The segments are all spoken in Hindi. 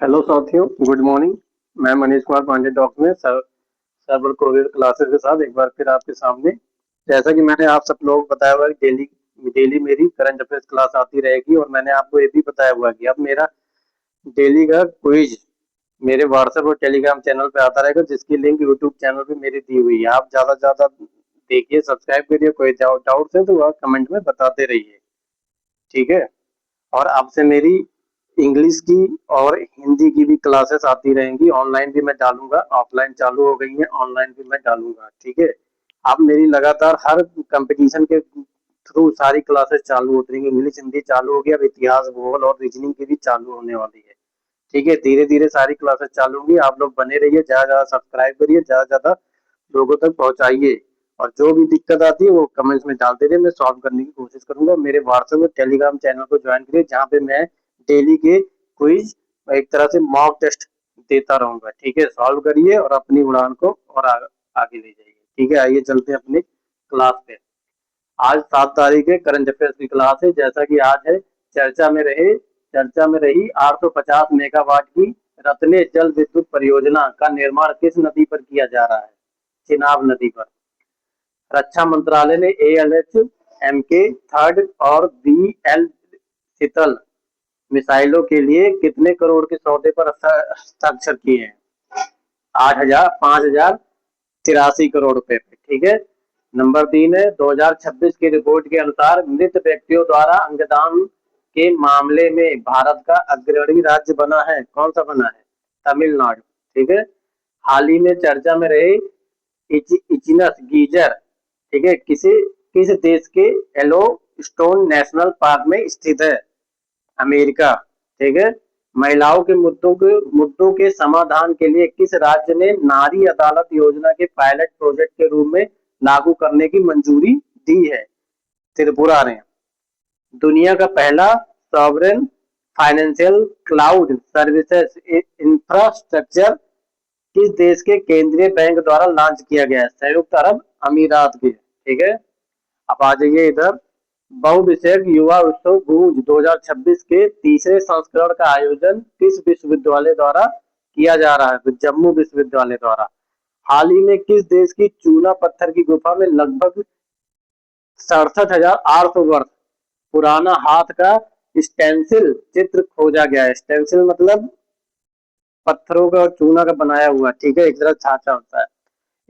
हेलो साथियों, गुड मॉर्निंग। मैं मनीष कुमार पांडे डॉक्स में सर्वर कोविड क्लासेस के साथ एक बार फिर आपके सामने। जैसा कि मैंने आप सब लोग बताया हुआ है, डेली डेली मेरी करंट अफेयर्स क्लास आती रहेगी और मैंने आपको ये भी बताया हुआ है कि अब मेरा डेली का क्विज मेरे व्हाट्सएप और टेलीग्राम चैनल पे आता रहेगा, जिसकी लिंक यूट्यूब चैनल पे मेरी दी हुई है। आप ज़्यादा से ज़्यादा देखिए, सब्सक्राइब करिए। कोई डाउट है तो वह कमेंट में बताते रहिए, ठीक है। और आपसे मेरी इंग्लिश की और हिंदी की भी क्लासेस आती रहेंगी। ऑनलाइन भी मैं डालूंगा, ऑफलाइन चालू हो गई है, ऑनलाइन भी मैं डालूंगा, ठीक है। अब मेरी लगातार हर कंपटीशन के थ्रू सारी क्लासेस चालू होती रहेंगी। इंग्लिश हिंदी चालू हो गई, अब इतिहास भूगोल और रीजनिंग की भी चालू होने वाली है, ठीक है। धीरे धीरे सारी क्लासेस चालू होंगी। आप लोग बने रहिए, ज़्यादा ज़्यादा सब्सक्राइब करिए, ज़्यादा ज़्यादा लोगों तक पहुंचाइए। और जो भी दिक्कत आती है वो कमेंट्स में डालते रहिए, मैं सॉल्व करने की कोशिश करूंगा। मेरे व्हाट्सएप और टेलीग्राम चैनल को ज्वाइन करिए, जहाँ पे मैं डेली के क्विज एक तरह से मॉक टेस्ट देता रहूंगा, ठीक है। सॉल्व करिए और अपनी उड़ान को और आगे ले जाइए, ठीक है। आइए चलते हैं अपनी क्लास पे। आज 7 तारीख है, करंट अफेयर्स की क्लास है। जैसा कि आज है, चर्चा में रही 850 मेगावाट की रतने जल विद्युत परियोजना का निर्माण किस नदी पर किया जा रहा है? चिनाब नदी पर। रक्षा मंत्रालय ने ALH MK थर्ड और BL शीतल मिसाइलों के लिए कितने करोड़ के सौदे पर हस्ताक्षर किए हैं? 5,83 पे, ठीक है। नंबर 3 है, 2026 की रिपोर्ट के अनुसार मृत व्यक्तियों द्वारा अंगदान के मामले में भारत का अग्रणी राज्य बना है। कौन सा बना है? तमिलनाडु, ठीक है। हाल ही में चर्चा में रहे इचिनस गीजर, ठीक है, किस देश के येलो स्टोन नेशनल पार्क में स्थित है? अमेरिका, ठीक है। महिलाओं के मुद्दों के समाधान के लिए किस राज्य ने नारी अदालत योजना के पायलट प्रोजेक्ट के रूप में लागू करने की मंजूरी दी है? त्रिपुरा ने। दुनिया का पहला sovereign financial cloud services infrastructure किस देश के केंद्रीय बैंक द्वारा लॉन्च किया गया है? संयुक्त अरब अमीरात के, ठीक है। अब आ जाइए इधर। बहुविषयक युवा उत्सव गूंज 2026 के तीसरे संस्करण का आयोजन किस विश्वविद्यालय द्वारा किया जा रहा है? तो जम्मू विश्वविद्यालय द्वारा। हाल ही में किस देश की चूना पत्थर की गुफा में लगभग 67,800 वर्ष पुराना हाथ का स्टेंसिल चित्र खोजा गया है? स्टेंसिल मतलब पत्थरों का और चूना का बनाया हुआ, ठीक है, एक तरह छाछा होता है।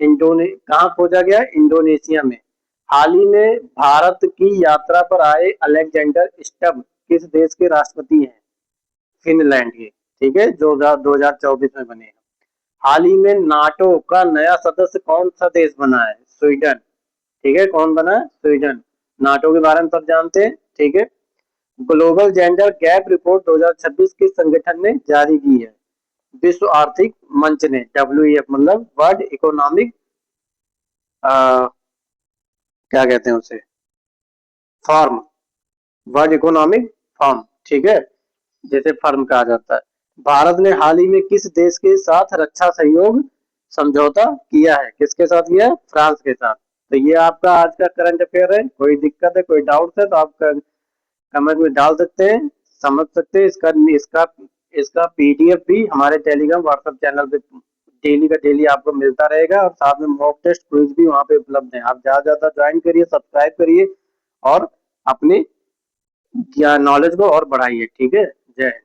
कहाँ खोजा गया? इंडोनेशिया में। हाल ही में भारत की यात्रा पर आए अलेक्जेंडर स्टब किस देश के राष्ट्रपति हैं? फिनलैंड के, ठीक है, जो 2024 में बने हैं। हाल ही में नाटो का नया सदस्य कौन सा देश बना है? स्वीडन, ठीक है। कौन बना है? स्वीडन। नाटो के बारे में सब जानते हैं, ठीक है। ग्लोबल जेंडर गैप रिपोर्ट 2026 किस संगठन ने जारी की है? विश्व आर्थिक मंच ने। WEF मतलब वर्ल्ड इकोनॉमिक, क्या कहते हैं उसे, फॉर्म, वर्ल्ड इकोनॉमिक फॉर्म, ठीक है, जैसे फर्म कहा जाता है। भारत ने हाल ही में किस देश के साथ रक्षा सहयोग समझौता किया है? किसके साथ किया है? फ्रांस के साथ। तो ये आपका आज का करंट अफेयर है। कोई दिक्कत है, कोई डाउट है तो आप कमेंट में डाल सकते हैं, समझ सकते हैं। इसका इसका PDF भी हमारे टेलीग्राम व्हाट्सएप चैनल पे डेली का डेली आपको मिलता रहेगा, और साथ में मॉक टेस्ट क्विज भी वहाँ पे उपलब्ध है। आप ज्यादा ज्यादा ज्वाइन करिए, सब्सक्राइब करिए और अपने ज्ञान नॉलेज को और बढ़ाइए, ठीक है। जय हिंद।